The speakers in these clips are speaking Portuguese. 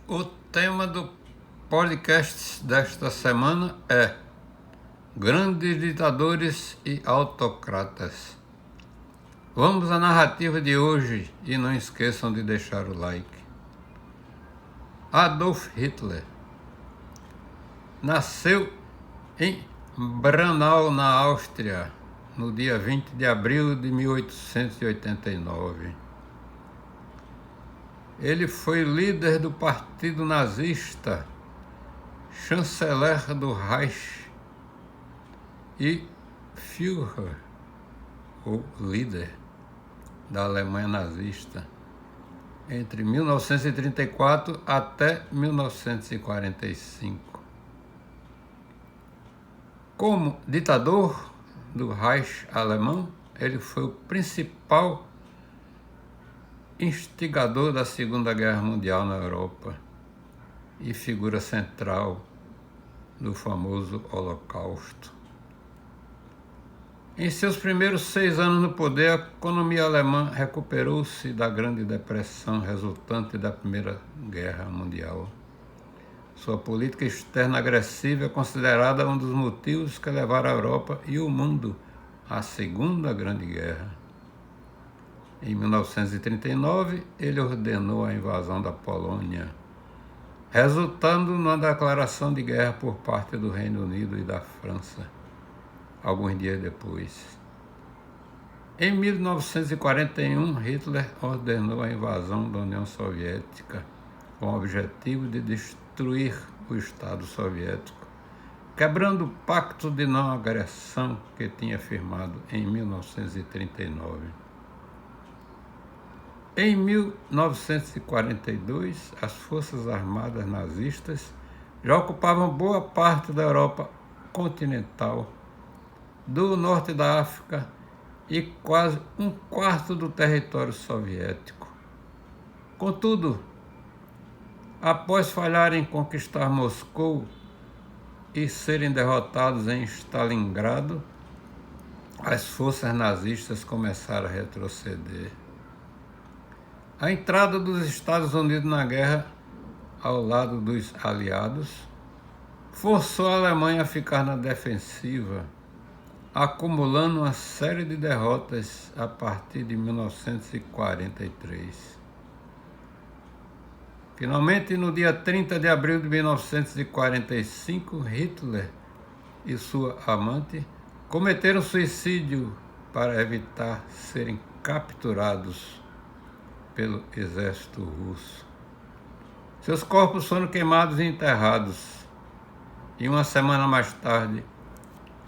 O tema do podcast desta semana é Grandes Ditadores e Autocratas. Vamos à narrativa de hoje e não esqueçam de deixar o like. Adolf Hitler nasceu em Braunau, na Áustria, no dia 20 de abril de 1889. Ele foi líder do partido nazista, chanceler do Reich e Führer, ou líder da Alemanha nazista, entre 1934 até 1945. Como ditador do Reich alemão, ele foi o principal instigador da Segunda Guerra Mundial na Europa e figura central do famoso Holocausto. Em seus primeiros 6 anos no poder, a economia alemã recuperou-se da Grande Depressão resultante da Primeira Guerra Mundial. Sua política externa agressiva é considerada um dos motivos que levaram a Europa e o mundo à Segunda Grande Guerra. Em 1939, ele ordenou a invasão da Polônia, resultando numa declaração de guerra por parte do Reino Unido e da França, alguns dias depois. Em 1941, Hitler ordenou a invasão da União Soviética, com o objetivo de destruir o Estado soviético, quebrando o pacto de não agressão que tinha firmado em 1939. Em 1942, as forças armadas nazistas já ocupavam boa parte da Europa continental, do norte da África e quase 1/4 do território soviético. Contudo, após falharem em conquistar Moscou e serem derrotados em Stalingrado, as forças nazistas começaram a retroceder. A entrada dos Estados Unidos na guerra, ao lado dos aliados, forçou a Alemanha a ficar na defensiva, acumulando uma série de derrotas a partir de 1943. Finalmente, no dia 30 de abril de 1945, Hitler e sua amante cometeram suicídio para evitar serem capturados pelo exército russo. Seus corpos foram queimados e enterrados, e uma semana mais tarde,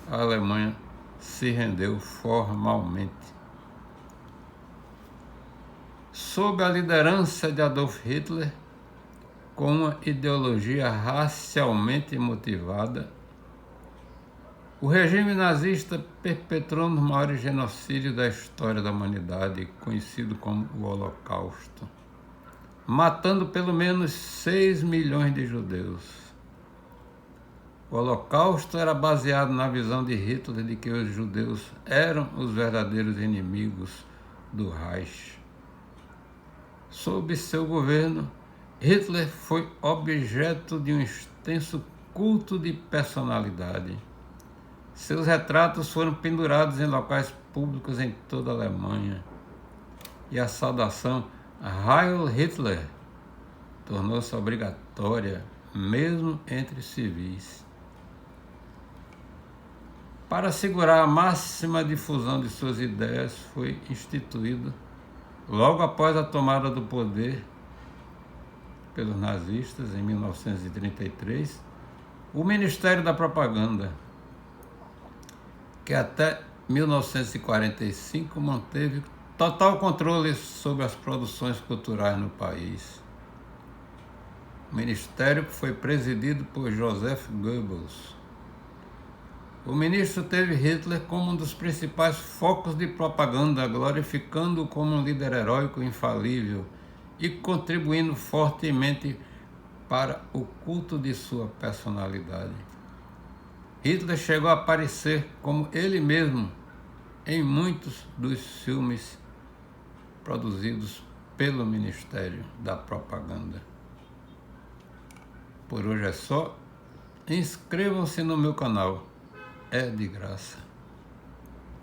a Alemanha se rendeu formalmente. Sob a liderança de Adolf Hitler, com uma ideologia racialmente motivada, o regime nazista perpetrou um dos maiores genocídios da história da humanidade, conhecido como o Holocausto, matando pelo menos 6 milhões de judeus. O Holocausto era baseado na visão de Hitler de que os judeus eram os verdadeiros inimigos do Reich. Sob seu governo, Hitler foi objeto de um extenso culto de personalidade. Seus retratos foram pendurados em locais públicos em toda a Alemanha. E a saudação Heil Hitler tornou-se obrigatória, mesmo entre civis. Para assegurar a máxima difusão de suas ideias, foi instituído, logo após a tomada do poder pelos nazistas, em 1933, o Ministério da Propaganda, que até 1945 manteve total controle sobre as produções culturais no país. O ministério foi presidido por Joseph Goebbels. O ministro teve Hitler como um dos principais focos de propaganda, glorificando-o como um líder heróico infalível e contribuindo fortemente para o culto de sua personalidade. Hitler chegou a aparecer como ele mesmo em muitos dos filmes produzidos pelo Ministério da Propaganda. Por hoje é só. Inscrevam-se no meu canal. É de graça.